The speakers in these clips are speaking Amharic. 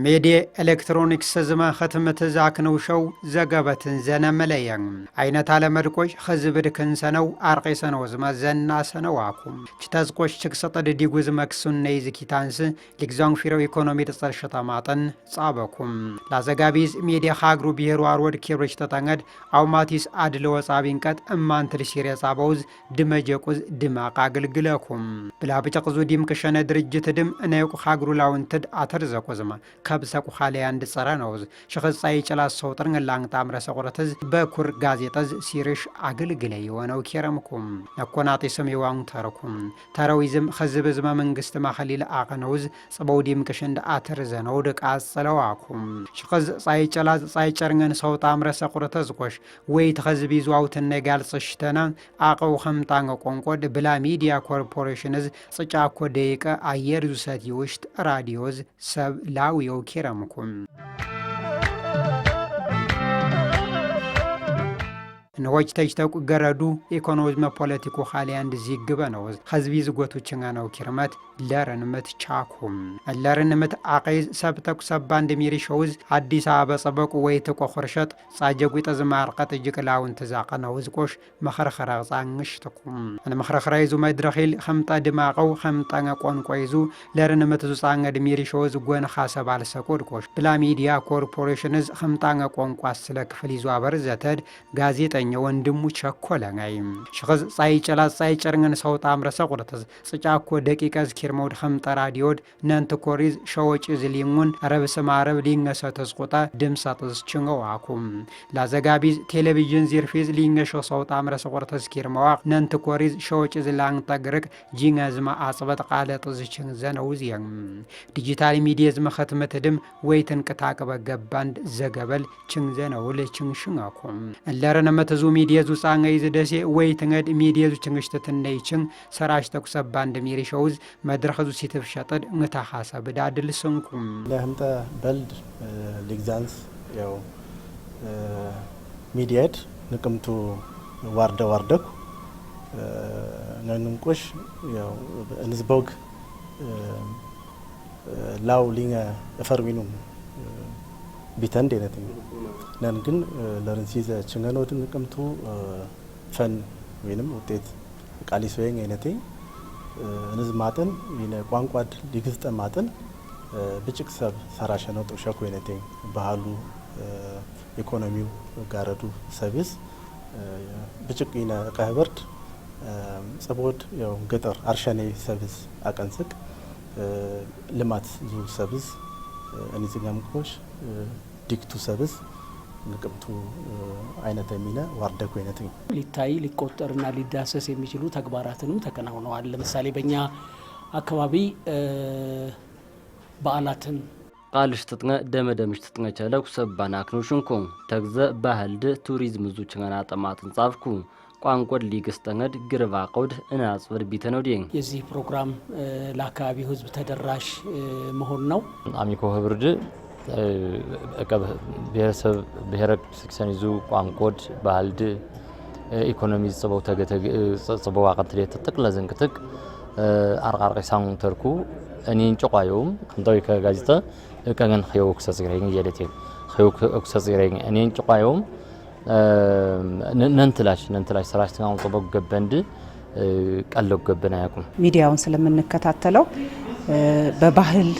ميديا إلكترونيكس زما ختمت زاكنو شو زقبت زنا ملايين عينت على مركوش خزبر كنسنو أرقي سنو زما زنا سنواكم تتزقوش تكسط ديقوز مكسون نيزكي تانس لكزون فيرو إيكونومي تصر شطاماتن صابكم لازقابيز ميديا خاقرو بيهرو أرود كيبرش تتنغد أو ماتيس عدلو صابينكت أمان تلسيري صابوز دمجيكوز دماغ قلقلكم بلا بتقزو ديم كشان درجة دم أنايوكو خاقرو لاونتد أترزاكو زما كابساكو خالي عند السرانوز شخص سايچ لا صوترن لانغ تامر سقرتز بكور غازيتز سيرش اغلغلي ونو كيرمكم نكوناتي سميوان تركم ترويزم خزبزم منغست ما خليل اقنوز صبوديم كشند اترزنو دق اصلواكم شخص سايچ لا سايچرن صوت تامر سقرتز کوش ويت خزبي زواوتن نغال صشتنا اقو خمطان قنقود بلا ميديا كوربوريشنز صچاكو ديقه اير زسات يوشت راديوز سب لاويو كيرمكم نوچ تجتاق غرادو ايكونومي بوليتيكو خالي عند زيغبنوز حزبي زغوتو چنغانو كرمت لرنمت چاكوم لرنمت عقيز سبتك سباند ميري شوز حديث ابا صبق ويتكو خرشت صاجغوي تزمارقت جكلاون تزاقنوز کوش مخرخرا صانشتكم انا مخرخرايزو مدرخيل خمطا دماقو خمطا قونقويزو لرنمت زصانغ دميري شوز غون حساب على سكود کوش بلا ميديا كوربوريشنز خمطا قونقوا سلك فليزو ابرزتد غازيتا ወንድሙ ቸኮለንጋይ ሽخص ሳይጨላ ሳይጨርነን ሰው ታምረሰ ቁርተዝ ጽጫኮ ደቂቃዝ ኪርሞድ خمط راديود ننت كوريز شوچ زليمون عرب سمارب لينغسه تسقطا دمساتز چنگواكم لازغابيز تلفزيون زيرفيز لينغشو سو تامرسه ቁርተዝ ኪርሞዋ ننت كوريز شوچ زلان تگرك جينغزما አጽበጥ ቃለጥዝ چنگዘነውዝየም ዲጂታል ሚዲያዝ መختመተድም ወይተን ከታቀበ ገባንድ ዘገበል چنگዘነውል چنگሽንጋኩም ለረነመ ዙ ሚዲያ ዙ ጻንገይ ዘደሴ ወይትንገድ ሚዲያ ዙ ችንግሽተትነይችን ሰራሽ ተኩሰባ እንደሚሪ ሾውዝ መድረخዙ ሲተፍሸጠድ እንታ ሐሳብ ዳድል ሰንኩም ለህምጣ በልድ ሊግዛንስ ያው ሚዲያድ ንቅምቱ ዋርደኩ ነንንቆሽ ያው እንዝቦግ ላው ሊንገ ፈርዊኑም ቢተንድ አይነትኝ ነን ግን ለርንሲዘ ችንገኖድን ንቅምቱ ፈን ወይንም ውጤት ቃሊሶየኝ አይነትኝ እንዝ ማጠን ይነ ቋንቋድ ሊግዝጠ ማጠን ብጭቅ ሰብ ሰራሸ ነው ጥሸኩ አይነትኝ ባህሉ ኢኮኖሚው ጋረዱ ሰርቪስ ብጭቅ ይነ ቀህበርድ ጸቦድ ያው ገጠር አርሻኔ ሰርቪስ አቀንስቅ ልማት ዙ ሰርቪስ እንዝጋም ኮሽ ዲክቱ ሰርቪስ ንቅምቱ አይነት የሚና ዋርደኩ አይነትኝ ሊታይ ሊቆጠርና ሊዳሰስ የሚችሉ ተግባራትንም ተከናውነዋል። ለምሳሌ በእኛ አካባቢ በዓላትን ቃልሽ ተጥነ ደመደምሽ ተጥነ ቻለኩ ሰባናክኑሽንኩ ተግዘ ባህልድ ቱሪዝም ዙችና ጠማትን ጻፍኩ ቋንቋድ ሊግስጠነድ ግርባ ቆድ እናጽወድ ቢተነውዲን የዚህ ፕሮግራም ለአካባቢው ህዝብ ተደራሽ መሆን ነው። አሚኮ ህብርድ ብሔረሰብ ብሔረክ ሲክሰኒዙ ቋንቋድ ባህልድ ኢኮኖሚ ጽበው ተገተ ጽበው አቀጥለ ተጠቅለ ዘንክትክ አርቃርቂሳን ተርኩ እኔን ጨቋየውም እንታዊ ከጋዜጣ ከገን ኸዮክ ሰጽረኝ የለቴ ኸዮክ ሰጽረኝ እኔን ጨቋየውም ነንትላሽ ሰራሽ ተጋው ጽበው ገበንድ ቀለው ገበና ያቁም ሚዲያውን ስለምንከታተለው በባህል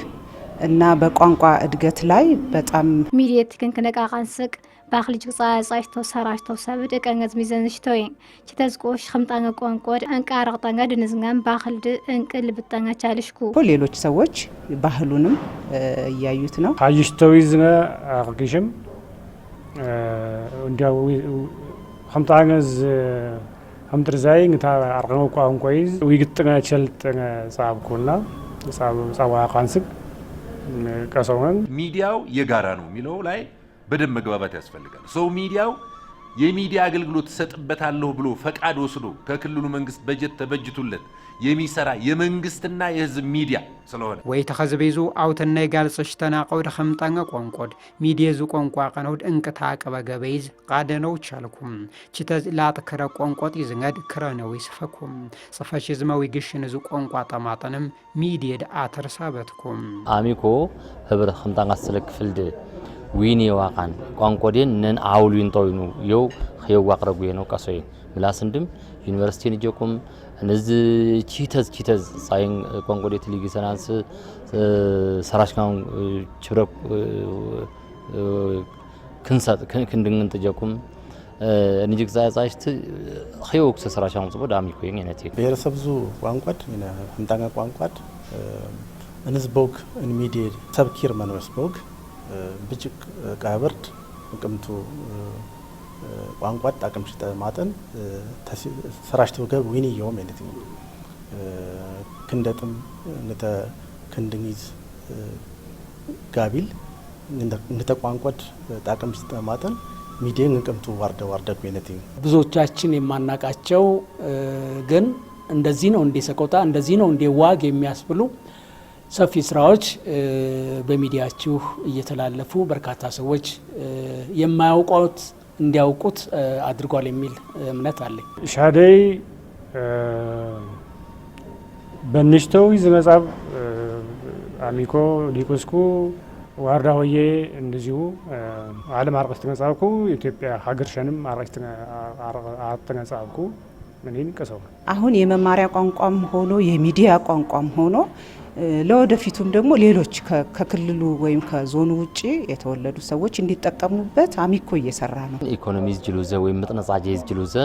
እና በቋንቋ እድገት ላይ በጣም ሚዲያ ትከንከነቃቃንስቅ ባኽሊ ጅጻጻይቶ ሰራሽቶ ሰብድ ቀንገዝ ሚዘንሽቶይ ቺተዝቆሽ خمጣንገ ቋንቋድ አንቃራቅጣንገ ድንዝጋም ባኽልድ እንቅል ብጣንገ ቻልሽኩ ሌሎች ሰዎች ባህሉንም ያዩት ነው ታይሽቶይዝነ አቅቂሽም እንዲያው خمጣንገዝ همترزاي نتا أرقام قوام كويس ويقطعنا شلتنا صعب كلنا صعب قانسك كسرنا ميدياو يجارانو ميلو لاي بدم مجابات يسفلقان سو ميدياو የሚዲያ አገልግሎት ተሰጥበታለሁ ብሎ ፈቃድ ወስዶ ከክልሉ መንግስት በጀት ተበጅቶለት የሚሰራ የመንግስትና የህዝብ ሚዲያ ስለሆነ ወይ ተኸዝቤዙ አውተናይ ጋልጽሽ ተናቀውድ ኸምጣንገ ቆንቆድ ሚዲያዙ ቆንቋ ቀነውድ እንቅታ ቀበገበይዝ ቃደነው ቻልኩም ቺተዝ ላጥከረ ቆንቆጥ ይዝንገድ ክረነው ይስፈኩም ጽፈሽዝማዊ ግሽንዙ ቆንቋ ጠማጠንም ሚዲያድ አተርሳበትኩም አሚኮ ህብረ ኸምጣንጋ ስለክፍልድ ዊኒ ዋቃን ቋንቆዴን ነን አውሉን ጦይኑ የው ኸየው ዋቅረጉ ነው ቀሶይ ምላስንድም ዩኒቨርሲቲ ንጀኩም እነዚህ ቺተዝ ሳይን ቋንቆዴት ሊግሰናንስ ሰራሽካን ችብረክ ክንሳት ክንድንግን ተጀኩም እንጅግ ዛይዛይት ኸየው ሰራሻን ጽቦ ዳሚ ኮይን የነቲ ብሔረሰብ ዙ ቋንቋድ እና ኸምጣንጋ ቋንቋድ እንዝቦግ እንሚዲያ ሰብኪር መንወስቦግ ብጭቅ ቃበርድ ቅምቱ ቋንቋት አቅምሽተ ማጠን ሰራሽተው ገብ ዊኒ ይዮም ማለት ነው ክንደጥም ነተ ክንድንይዝ ጋቢል ነተ ቋንቋት አቅምሽተ ማጠን ሚዲያን ቅምቱ ዋርደ ማለት ነው ብዙዎቻችን የማናቃቸው ግን እንደዚህ ነው እንደ ሰቆጣ እንደዚህ ነው እንደ ዋግ የሚያስብሉ ሰፊ ስራዎች በሚዲያችሁ እየተላለፉ በርካታ ሰዎች የማያውቁት እንዲያውቁት አድርጓል የሚል እምነት አለኝ። ሻደይ በንሽተው ይዝመጻብ አሚኮ ሊቆስኩ ዋርዳ ሆዬ እንደዚሁ ዓለም አርቀስ ተነጻብኩ ኢትዮጵያ ሀገርሸንም አርቀስ ተነጻብኩ ምንን ቀሰው አሁን የመማሪያ ቋንቋም ሆኖ የሚዲያ ቋንቋም ሆኖ ለወደፊቱም ደግሞ ሌሎች ከክልሉ ወይም ከዞኑ ውጪ የተወለዱ ሰዎች እንዲጠቀሙበት አሚኮ እየሰራ ነው። ኢኮኖሚዝ ጅሉዘ ወይም ምጥነጻጄዝ ጅሉዘ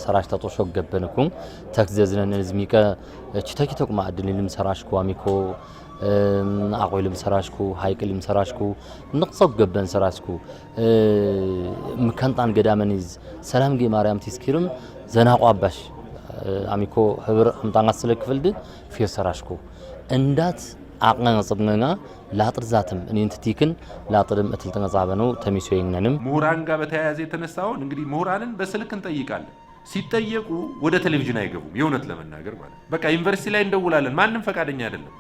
ሰራሽ ተጦሾ ገበንኩም ተክዘዝነን ዝሚቀ ቺተኪተቁ ማዕድንልም ሰራሽኩ አሚኮ አቆይልም ሰራሽኩ ሃይቅልም ሰራሽኩ ንቅሰብ ገበን ሰራሽኩ ምከንጣን ገዳመኒዝ ሰላም ጌ ማርያም ትስኪርም ዘናቋ አባሽ አሚኮ ህብር ኸምጣንጋ ስለክፍልድ ፊር ሰራሽኩ እንዳት አቅና ጽብነና ላጥርዛትም እኔንትቲክን ላጥርም እትልተነጻበነው ተሚሶይነንም ምሁራን ጋር በተያያዘ የተነሳውን እንግዲህ ምሁራንን በስልክ እንጠይቃለን ሲጠየቁ ወደ ቴሌቪዥን አይገቡም የእውነት ለመናገር ማለት በቃ ዩኒቨርሲቲ ላይ እንደውላለን ማንንም ፈቃደኛ አይደለም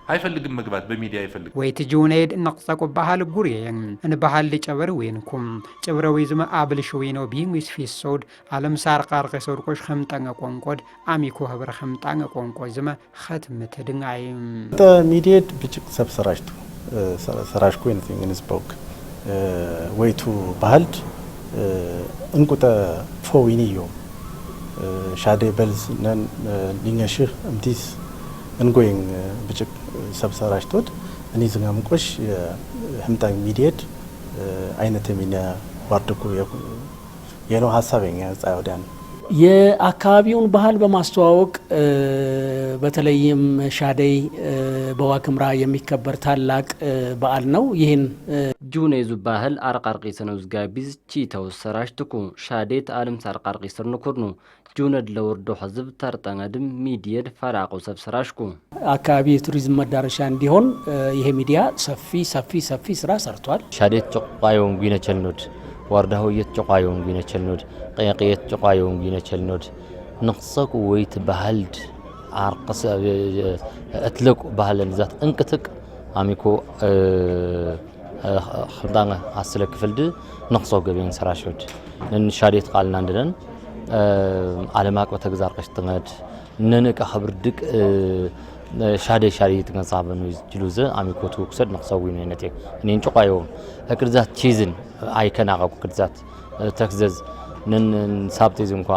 አይፈልግም መግባት በሚዲያ አይፈልግ ወይ ትጁኔድ ነቅሰቁ ባህል ጉሪየን እን ባህል ሊጨበር ወይንኩም ጨብረው ይዝመ አብልሽ ወይኖ ቢንዊስ ፊሶድ ዓለም ሳር ቃርቀ ሰውርቆሽ ኸምጣንጋ ቆንቆድ አሚኮ ህብረ ኸምጣንጋ ቆንቆ ዝመ ኸትም ተድንጋይ ሚዲያ ብጭቅ ሰብሰራሽቱ ሰራሽኩ anything in spoke ወይቱ ባህልድ እንቁጠ ፎዊኒዮ ሻዴ በልዝ ነን ሊንገሽህ እምቲስ እንጎይን ብጭቅ ሰብሰራሽቶት እኔ ዝጋምቆሽ ህምጣን ሚዲያድ አይነት ሚና ዋርድኩ የነው ሐሳበኛ ጻውዳን የአካባቢውን ባህል በማስተዋወቅ በተለይም ሻደይ በዋክምራ የሚከበር ታላቅ በዓል ነው። ይህን ጁኔዙ ባህል አርቃርቂ ሰነውዝ ጋቢዝ ቺታው ሰራሽትኩ ሻዴት ዓለም ሳርቃርቂ ስርንኩርኑ ጁነድ ለወርዶ ህዝብ ተርጠንግድም ሚዲያድ ፈራቁ ሰብሰራሽኩ አካባቢ የቱሪዝም መዳረሻ እንዲሆን ይሄ ሚዲያ ሰፊ ስራ ሰርቷል። ሻዴት ጨቋዮን ጊነቸልኖድ ዋርዳው የጨቋዮን ጊነቸልኖድ ቀያቀየት ጨቋዮን ጊነቸልኖድ ንቅሰቁ ወይት ባህልድ አርቀስ እትለቁ ባህልን ዛት እንቅትቅ አሚኮ ኸምጣንጋ አስለክፍልድ ንቅሰው ገበን ሰራሽወድ ንሻዴት ቃልና እንደነን ዓለማቅ በተግዛር ቀሽተመድ ነነቀ ኸብርድቅ ሻዴ ተንጻበኑ ጅሉዘ አሚኮቱ ክሰድ ንቅሰው ነው ነቴ እኔን ጨቋዮ እቅርዛት ቺዝን አይከናቀቁ ቅርዛት ተክዘዝ ነን ሳብቴዝ እንኳ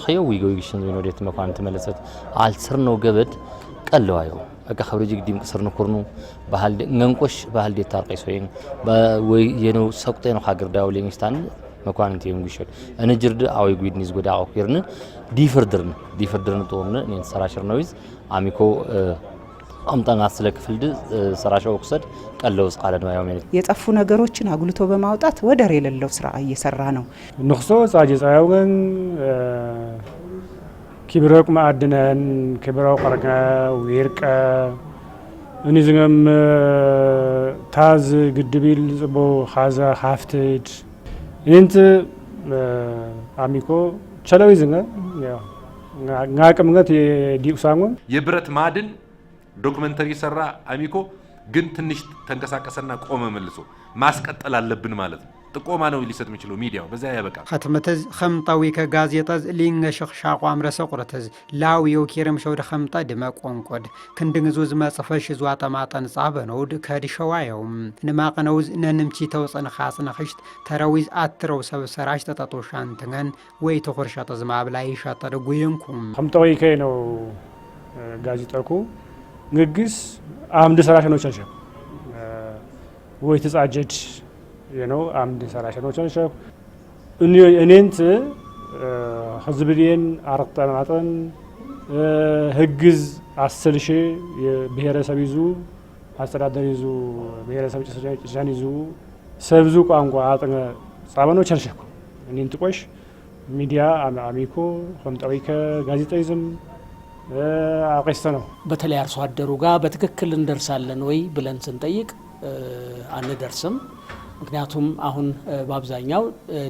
ኸየው ይጎይሽን ነው ወዴት መኳን ተመለሰት አልስር ነው ገበድ ቀለዋዮ አቀ ኸብርጅ ግዲም ቅስር ነው ኩርኑ ባህል ነንቆሽ ባህል ዲታርቀይ ሶይን ወይ የነው ሰቁጤ ነው ሀገር ዳው ሊንስታን መኳን እንተም ጉሽል እነ ጅርድ አዊ ጉድኒዝ ጎዳ አውክርነ ዲፈርድርን ጦርነ እኔን ሰራሽር ነውዝ አሚኮ አምጣና ስለክፍልድ ሰራሻው ወክሰድ ቀለውስ ቃለ ነው ያው የጠፉ ነገሮችን አጉልቶ በማውጣት ወደር የሌለው ስራ እየሰራ ነው። ንክሶ ጻጂ ጻያውን ኪብረቅ ማዕድነን ኪብረው ቀርቀ ወርቀ እንዝገም ታዝ ግድቢል ጽቦ ኻዛ ሀፍትድ እንት አሚኮ ቸለው ይዝንገ ያው ጋቅምገት የዲቁሳንጎ የብረት ማዕድን ዶክመንተሪ ሰራ አሚኮ ግን ትንሽ ተንቀሳቀሰና ቆመ መልሶ ማስቀጠል አለብን ማለት ነው። ጥቆማ ነው ሊሰጥ የሚችለው ሚዲያው በዛ ያበቃ ختمتز خمطوي كغازيتز لين شخشاق عمرسه قرتز لاو يوكيرم شود خمطه دما قنقد كندنزوز ما صفش زواطه ماطن صابنود كدشوايوم نماقنوز ننمچي توصن خاصن خشت ترويز اترو سب سراش تطوشان تنن وي تخرشات زمابلاي شاطر غينكم خمطوي كينو غازيتاكو ንግስ አምድ ሰራሽ ነው ቸንሸ ወይ ተጻጀድ አምድ ሰራሽ ነው ቸንሸ እኔንት ህዝብዴን አርጣናጠን ህግዝ አስልሽ የብሔረሰብ ይዙ አስተዳደር ይዙ ብሔረሰብ ጭሳን ይዙ ሰብዙ ቋንቋ አጥነ ጻበኖ ቸንሸ እኔንት ቆሽ ሚዲያ አሚኮ ኸምጣዊ ከጋዜጣይዝም አቀስተ ነው በተለይ አርሶ አደሩ ጋር በትክክል እንደርሳለን ወይ ብለን ስንጠይቅ አንደርስም። ምክንያቱም አሁን በአብዛኛው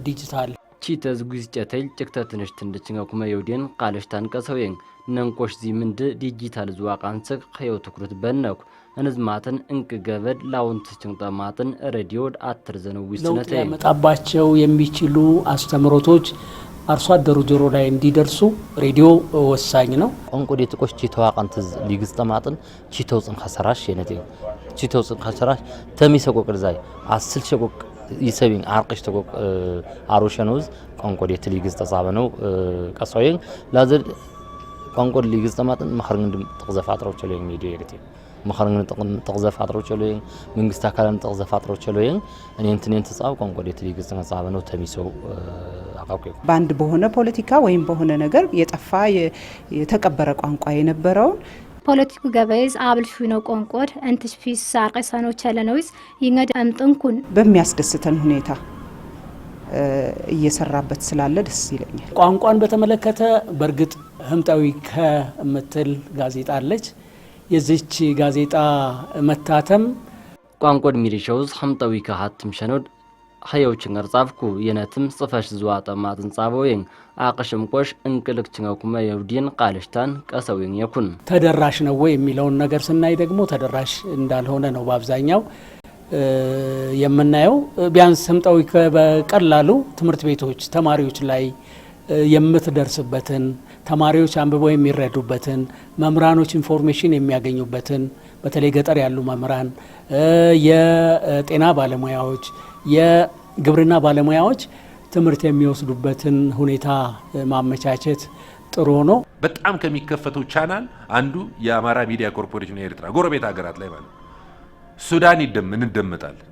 ዲጂታል ቺተዝ ጉዝጨተል ጭክተትንሽ ትንድችንጋ ኩመ የውዴን ቃለሽታን ቀሰውየን ነንቆሽ ዚምንድ ዲጂታል ዝዋቃንጽቅ ኸየው ትኩረት በነኩ እንዝማትን እንቅ ገበድ ላውንት ጭንጠማትን ሬዲዮ አትርዘነው ዊስነተ ያመጣባቸው የሚችሉ አስተምሮቶች አርሶ አደሩ ጆሮ ላይ እንዲደርሱ ሬዲዮ ወሳኝ ነው። ቋንቋ ዲትቆሽ ቺተዋቀንት ሊግዝጠማጥን ቺተውጽን ከሰራሽ የነቴ ቺተውጽን ከሰራሽ ተሚሰቆቅ ርዛይ አስል ሸቆቅ ይሰቢን አርቅሽ ተቆቅ አሮሸኖዝ ቋንቋ ዲት ሊግዝጠጻበነው ቀሶየን ላዘ ቋንቋ ሊግዝጠማጥን መኸርግን ተቅዘፋጥሮች ለኝ ሚዲያ ይርቴ መኸርግን ተቅዘፋጥሮች ለኝ መንግስት አካላን ተቅዘፋጥሮች ለኝ እኔንትን ተጻው ቋንቋ ዲት ሊግዝጠጻበነው ተሚሰው ባንድ በሆነ ፖለቲካ ወይም በሆነ ነገር የጠፋ የተቀበረ ቋንቋ የነበረውን ፖለቲኩ ገበይዝ አብልሹ ነው ቆንቆድ እንትሽ ፊስ ሳርቀሳኖ ቸለኖይስ ይንገድ አምጥንኩን በሚያስደስተን ሁኔታ እየሰራበት ስላለ ደስ ይለኛል። ቋንቋን በተመለከተ በርግጥ ህምጣዊ ከምትል ጋዜጣ አለች። የዚች ጋዜጣ መታተም ቋንቋድ ሚሪሾውዝ ህምጣዊ ከሀትም ሸኖድ ኸየውችን አርጻፍኩ የነትም ጽፈሽ ዝዋጠ ማጥን ጻበውየን አቀሽም ቆሽ እንቅልክ ችንጋኩመ የውዲን ቃልሽታን ቀሰውየን የኩን ተደራሽ ነው ወይ የሚለውን ነገር ስናይ ደግሞ ተደራሽ እንዳልሆነ ነው በአብዛኛው የምናየው። ቢያንስ ህምጣዊ በቀላሉ ትምህርት ቤቶች ተማሪዎች ላይ የምትደርስበትን ተማሪዎች አንብበው የሚረዱበትን መምህራኖች ኢንፎርሜሽን የሚያገኙበትን በተለይ ገጠር ያሉ መምህራን የጤና ባለሙያዎች የግብርና ባለሙያዎች ትምህርት የሚወስዱበትን ሁኔታ ማመቻቸት ጥሩ ነው። በጣም ከሚከፈተው ቻናል አንዱ የአማራ ሚዲያ ኮርፖሬሽን የኤርትራ ጎረቤት ሀገራት ላይ ማለት ሱዳን እንደመጣለን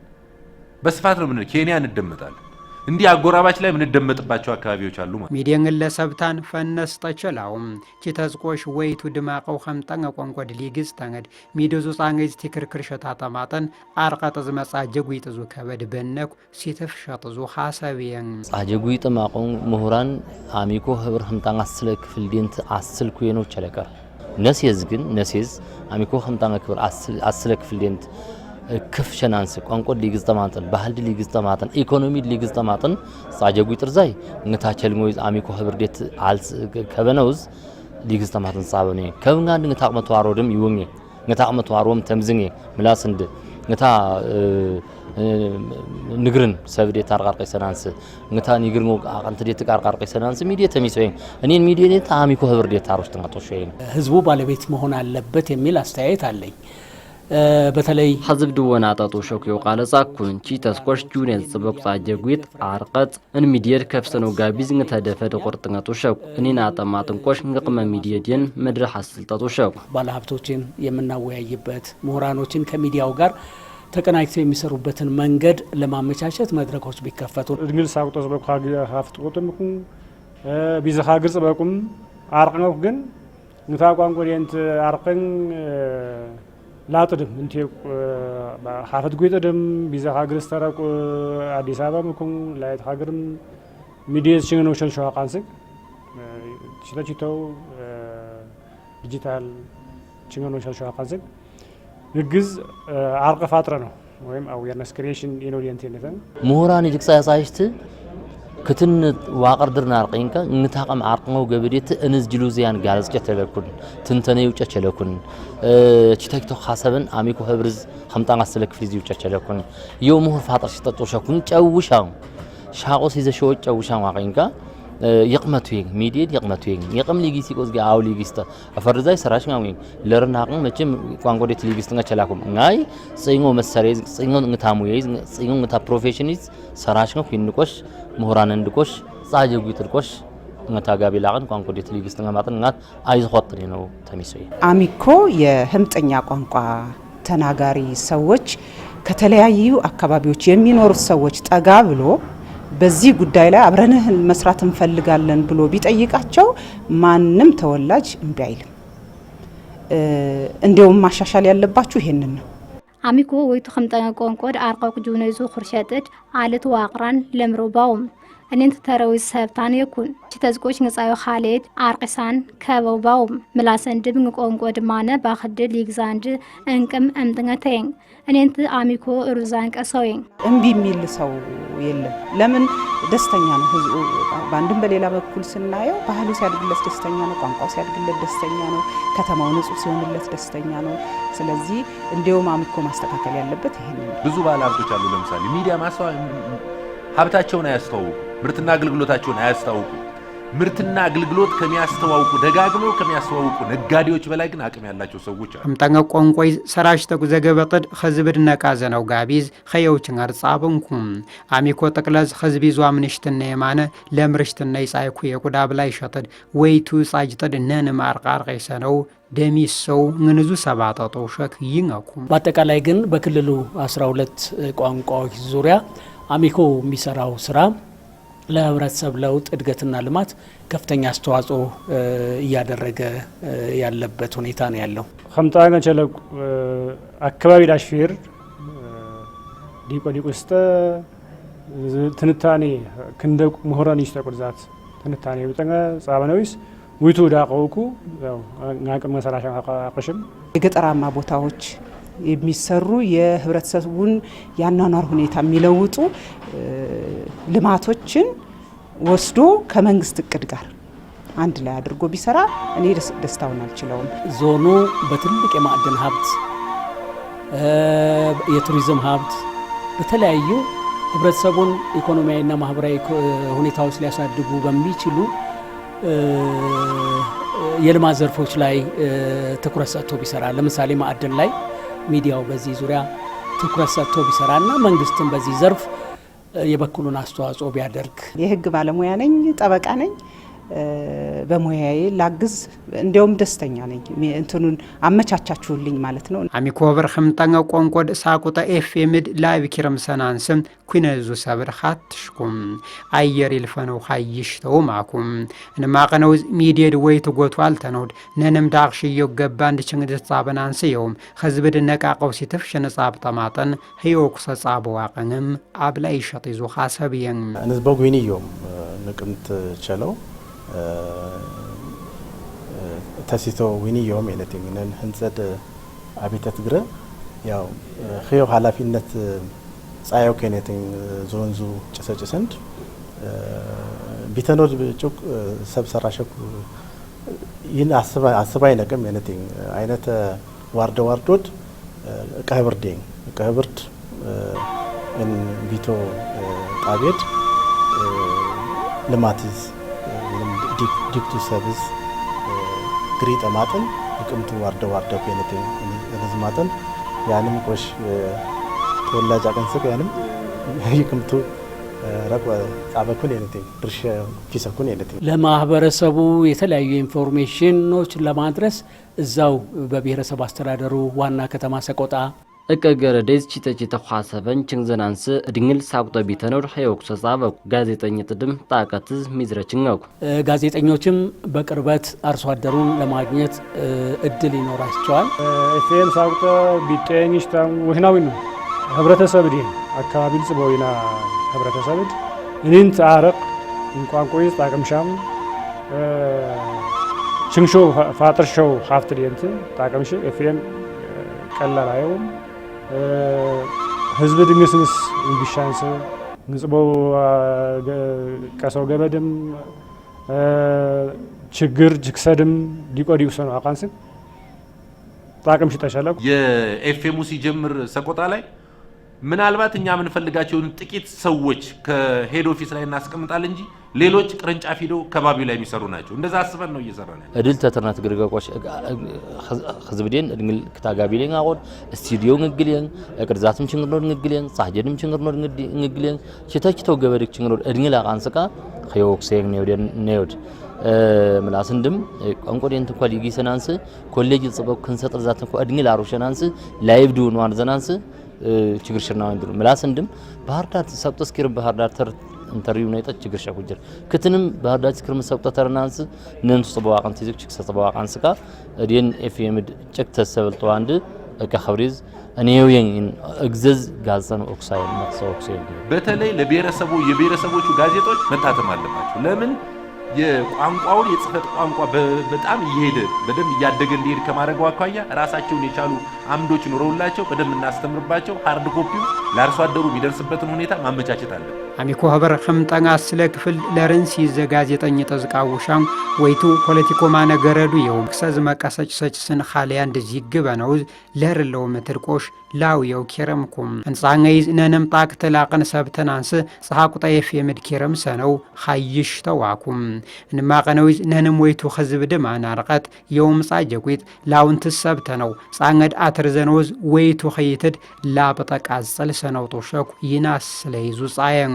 በስፋት ነው ምን ኬንያ እንደመጣለን እንዲህ አጎራባች ላይ ምን እንደመጥባቸው አካባቢዎች አሉ ማለት ሚዲያን ለሰብታን ፈነስ ተቸላውም ቺተዝቆሽ ወይቱ ድማቀው ኸምጠንገ ቆንቆድ ሊግዝ ተንገድ ሚዶዙ ጻንገዝ ትክርክር ሸታታ ማጠን አርቀጥ ዝመጻ ጀጉይጥ ዙ ከበድ በነኩ ሲተፍ ሸጥዙ ሐሳቢያን ጻጀጉይ ጥማቆን ምሁራን አሚኮ ህብር ኸምጣን አስለ ክፍል ዲንት አስል ኩየኖ ቸለቀር ነሲዝ ግን ነሲዝ አሚኮ ኸምጣን ክብር አስለ ክፍል ዲንት ክፍ ሸናንስ ቋንቋ ሊግዝጠማጥን ባህል ሊግዝጠማጥን ኢኮኖሚ ሊግዝጠማጥን ጻጀጉ ይጥርዛይ እንታቸልሞይ አሚኮ ህብርዴት አልስ ከበነውዝ ሊግዝጠማጥን ጻበኔ ከብንጋ እንታቅመቱ አሮድም ይወኝ እንታቅመቱ አሮም ተምዝኝ ምላስ እንደ እንታ ንግርን ሰብዴት አርቃርቀ ሰናንስ እንታ ንግርን አቀንትዴት አርቃርቀ ሰናንስ ሚዲያ ተሚሶይ እኔን ሚዲያ አሚኮ ህብርዴት አሮሽ ተናጦሽ ህዝቡ ባለቤት መሆን አለበት የሚል አስተያየት አለኝ። በተለይ حزب دونا አጣጦ ሾክዮ ቃለጻኩን ቺተስቆሽ ጁኔል ጽበቅ ጻጀጉት አርቀጥ እን ሚዲየር ከፍሰኖ ጋቢዝ እንተደፈደ ቆርጥንጋጦ ሸኩ እኔና አጣማጥን ቆሽ እንቅመ ሚዲየድን መድረህ አስልጣጦ ሸኩ ባለሀብቶችን የምናወያይበት ምሁራኖችን ከሚዲያው ጋር ተቀናጅተው የሚሰሩበትን መንገድ ለማመቻቸት መድረኮች ቢከፈቱ እንግል ሳውጦ ጽበቅ ሀፍት ቆጥምኩ ቢዘኻ ግርጽ በቁም አርቀው ግን እንታ ቋንቋ ዲንት አርቀን ላጥድም እንቴ ሀፈት ጉይጥድም ቢዛ ሀገር ስተረቁ አዲስ አበባ ምኩም ላይት ሀገርም ሚዲያ ችግር ነው ሸንሸዋ ቃንስግ ችለችተው ዲጂታል ችግር ነው ሸንሸዋ ቃንስግ ንግዝ አርቀ ፋጥረ ነው ወይም አዌርነስ ክሪኤሽን ኢኖዲየንት ነተን ምሁራን ይጅቅሳ ያሳይሽት كتن واقر درنا رقينك نتاقم عرقنا وقبريت انز جلوزيان قالز جتلكن تنتني وجتلكن تشتكتو خاصبن اميكو هبرز خمطان اسلك فريزي وجتلكن يوم هو فاطر شتطوشكن جوشان شاقوس اذا شو جوشان واقينك يقمتوين ميديت يقمتوين يقم ليجيسي كوزغا او ليجيستا افرزاي سراش ناوين لرناقن مچم ቋንቋ ቴሌቪዥን ተላኩም ናይ ጽይngo መሰሬዝ ጽይngo እንታሙይዝ ጽይngo እንታ ፕሮፌሽኒስ ሰራሽ ነው ፊንቆሽ ምሁራን እንድቆሽ ጻጀጉ ይትርቆሽ እንታጋቢ ላቀን ቋንቋ ቴሌቪዥን ማጥን ናት አይዝ ሆጥሪ ነው ተሚሶይ አሚኮ የህምጠኛ ቋንቋ ተናጋሪ ሰዎች ከተለያዩ አካባቢዎች የሚኖሩ ሰዎች ጠጋ ብሎ በዚህ ጉዳይ ላይ አብረንህ መስራት እንፈልጋለን ብሎ ቢጠይቃቸው ማንም ተወላጅ እምቢ አይልም። እንደውም ማሻሻል ያለባችሁ ይሄንን ነው። አሚኮ ወይቱ خمጠኛ ቋንቋድ አርቀቅ ጁነይዙ ኹርሸጥድ አለት ዋቅራን ለምሮባውም እኔንት ተረዊ ሰብታን ይኩን ተዝቆች ንጻዩ ኻሌድ አርቅሳን ከበባውም ምላሰን ድብን ቋንቋድ ማነ ባخدል ይግዛንድ እንቅም እምጥንገተኝ እኔንት አሚኮ ሩዛን ቀሰውኝ እምቢ የሚል ሰው የለም። ለምን ደስተኛ ነው ህዝቡ። ባንድም በሌላ በኩል ስናየው ባህሉ ሲያድግለት ደስተኛ ነው፣ ቋንቋው ሲያድግለት ደስተኛ ነው፣ ከተማው ንጹህ ሲሆንለት ደስተኛ ነው። ስለዚህ እንደውም አሚኮ ማስተካከል ያለበት ይሄን ነው። ብዙ ባለሀብቶች አሉ። ለምሳሌ ሚዲያ ሀብታቸውን አያስተዋውቁ፣ ምርትና አገልግሎታቸውን አያስተዋውቁ። ምርትና አገልግሎት ከሚያስተዋውቁ ደጋግመው ከሚያስተዋውቁ ነጋዴዎች በላይ ግን አቅም ያላቸው ሰዎች አሉ። አምጣኛ ቋንቋይ ሰራሽ ተጉዘገበጥድ ህዝብድ ነቃዘነው ጋቢዝ ኸየውችን አርጻብንኩም አሚኮ ተቅለዝ ህዝብ ዟምንሽተነ የማነ ለምርሽተነ ይጻይኩ የቁዳብ ላይ ሸጥድ ወይቱ ጻጅተድ ነን ማርቃር ቀይሰነው ደሚሰው ንዙ ሰባጣጦ ሸክ ይንኩም። በአጠቃላይ ግን በክልሉ 12 ቋንቋዎች ዙሪያ አሚኮ የሚሰራው ስራ ለህብረተሰብ ለውጥ እድገትና ልማት ከፍተኛ አስተዋጽኦ እያደረገ ያለበት ሁኔታ ነው ያለው። خمطانه ቸለቅ አካባቢ ዳሽፊር ዲቆስተ ትንታኔ ክንደ ምሁራን ይስተቁርዛት ትንታኔ በጠንጋ ጻባነውስ ውይቱ ዳቀውኩ ያው ናቅም መሰራሻ አቀሽም የገጠራማ ቦታዎች የሚሰሩ የህብረተሰቡን ያናናር ሁኔታ የሚለውጡ ልማቶችን ወስዶ ከመንግስት እቅድ ጋር አንድ ላይ አድርጎ ቢሰራ እኔ ደስታውን አልችለውም። ዞኑ በትልቅ የማዕድን ሀብት የቱሪዝም ሀብት በተለያዩ ህብረተሰቡን ኢኮኖሚያዊና ማህበራዊ ሁኔታዎች ሊያሳድጉ በሚችሉ የልማት ዘርፎች ላይ ትኩረት ሰጥቶ ቢሰራ ለምሳሌ ማዕድን ላይ ሚዲያው በዚህ ዙሪያ ትኩረት ሰጥቶ ቢሰራና መንግስትም በዚህ ዘርፍ የበኩሉን አስተዋጽኦ ቢያደርግ። የህግ ባለሙያ ነኝ፣ ጠበቃ ነኝ። በሙያዬ ላግዝ እንደውም ደስተኛ ነኝ። እንትኑን አመቻቻችሁልኝ ማለት ነው። አሚኮ በር خمጠኛ ቋንቋድ ሳቁጣ ኤፍኤምድ ላይቭ ኪረም ሰናንስም ኩነዙ ሰብር ኻትሽኩም አየር ይልፈነው ኻይሽተው ማኩም እንማቀነው ሚዲያድ ወይ ተጎቷል ተነውድ ነንም ዳክሽዮ ገባ እንድችንግ ተጻበናንስ የውም ህዝብድ ነቃቀው ሲተፍሽ ነጻብ ተማጠን ህዮክ ሰጻብ ዋቀንም አብላይ ሸጥይዞ ሐሰብየን እንዝበው ጉኒዮም ንቅምት ቸለው ተሲቶ ዊኒዮም የነተኝነን ህንጸድ አቤተ ትግረ ያው ኸዮ ኃላፊነት ጻየው ከነተኝ ዞንዙ ጨሰጨሰንድ ቢተኖድ ጩቅ ሰብሰራሸኩ ይን አስባይ ነገም የነተኝ አይነት ዋርዶድ ቀህብርድ እን ቢቶ ጣቤድ ልማትዝ ዲክቱ ሰብዝ ግሪጠ ማጠን ይቅምቱ ዋርደ ከነተኝ ለዝማጠን ያንም ቆሽ ተወላጅ አቀንሰክ ያንም ይቅምቱ ረቅ ጻበኩን የነተኝ ድርሻ ፊሰኩን የነተኝ ለማህበረሰቡ የተለያዩ ኢንፎርሜሽኖች ለማድረስ እዛው በብሔረሰብ አስተዳደሩ ዋና ከተማ ሰቆጣ እቀገረደዝ ቺተቺተ ሐሰበን ችንዘናንስ ድንግል ሳቁጣ ቢተኖር ኸዮክ ሰጻበኩ ጋዜጠኝነት ድም ጣቀትዝ ሚዝረችንገኩ ጋዜጠኞችም በቅርበት አርሶ አደሩን ለማግኘት እድል ይኖራቸዋል። ኤፍኤም ሳቁጣ ቢጠኝሽታም ወህናዊ ነው ህብረተሰብ ዲ አካባቢ ጽቦይና ህብረተሰብ እንንት አረቅ እንቋንቋይ ጣቀምሻም ችንሾ ፋጥርሾው ሀፍት ዲንት ጣቀምሽ ኤፍኤም ቀላላየው ህዝብ ድንግስንስ እንግሻንስ ንጽበው ቀሰው ገበድም ችግር ጅክሰድም ዲቆዲው ሰው አቃንስ ጣቅም ሽታሻለሁ የኤፍኤሙ ሲጀምር ሰቆጣ ላይ ምናልባት እኛ የምንፈልጋቸውን ጥቂት ሰዎች ከሄድ ኦፊስ ላይ እናስቀምጣለን እንጂ ሌሎች ቅርንጫፍ ሄደው ከባቢው ላይ የሚሰሩ ናቸው። እንደዛ አስበን ነው እየሰራን ያለው። እድል ተተርናት ግርጋቆሽ ህዝብዴን እድል ክታጋቢሌን አቆድ ስቱዲዮ ንግሊን ቅርዛትም ችግርኖር ንግሊን ሳጀድም ችግርኖር ንግሊን ሽታችተው ገበድክ ችግርኖር እድል አቃንስቃ ኸዮክሴን ነውድ ምላስንድም አንቆዴን ተኳል ይጊሰናንስ ኮሌጅ ጽበው ክንሰጥር ዛት እንኳ እድል አሩሸናንስ ላይቭ ዱ ነው አንዘናንስ ችግር ሽርናው እንዱ ምላስንድም ባህር ዳር ሰብጦ ስኪር ባህር ዳር ተር ኢንተርቪው ነው የጠች ችግር ሻኩጀር ክትንም ባህር ዳር ስኪር ሰብጦ ተርናንስ ነንሱ ጽበው አቀንት ይዝክ ችግር ሰብው አቀንስካ ዲን ኤፍኤም ጭክ ተሰብልጦ አንድ እቀ ኸብሪዝ እኔው የን እግዘዝ ጋዘን ኦክሳይድ ማክሰው ኦክሳይድ በተለይ የብሔረሰቦቹ ጋዜጦች መታተም አለባቸው። ለምን የቋንቋውን የጽፈት ቋንቋ በጣም እየሄደ በደንብ እያደገ እንዲሄድ ከማድረግ አኳያ ራሳቸውን የቻሉ አምዶች ኖረውላቸው በደንብ እናስተምርባቸው። ሃርድ ኮፒው ለአርሶ አደሩ የሚደርስበትን ሁኔታ ማመቻቸት አለ። አሚኮ ሀበር ከምጠና ስለ ክፍል ለረንሲ ዘጋዜጠኝ ተዝቃውሻም ወይቱ ፖለቲኮ ማነገረዱ የውም ክሰዝ መቀሰጭ ሰጭስን ኻሊያ እንደዚህ ግበነው ለርለው ምትርቆሽ ላውየው ኪረምኩም እንጻንይዝ ነንም ጣቅ ተላቀን ሰብተናንስ ጻቁጣ የፍየምድ ኪረም ሰነው ኻይሽ ተዋኩም እንማቀነውዝ ነንም ወይቱ ህዝብ ደም አናርቀት የውም ጻጀቁት ላውንት ሰብተነው ጻንገድ አትርዘነውዝ ወይቱ ኸይትድ ላበጠቃ ጸል ሰነው ጦሸኩ ይናስ ለይዙ ጻየም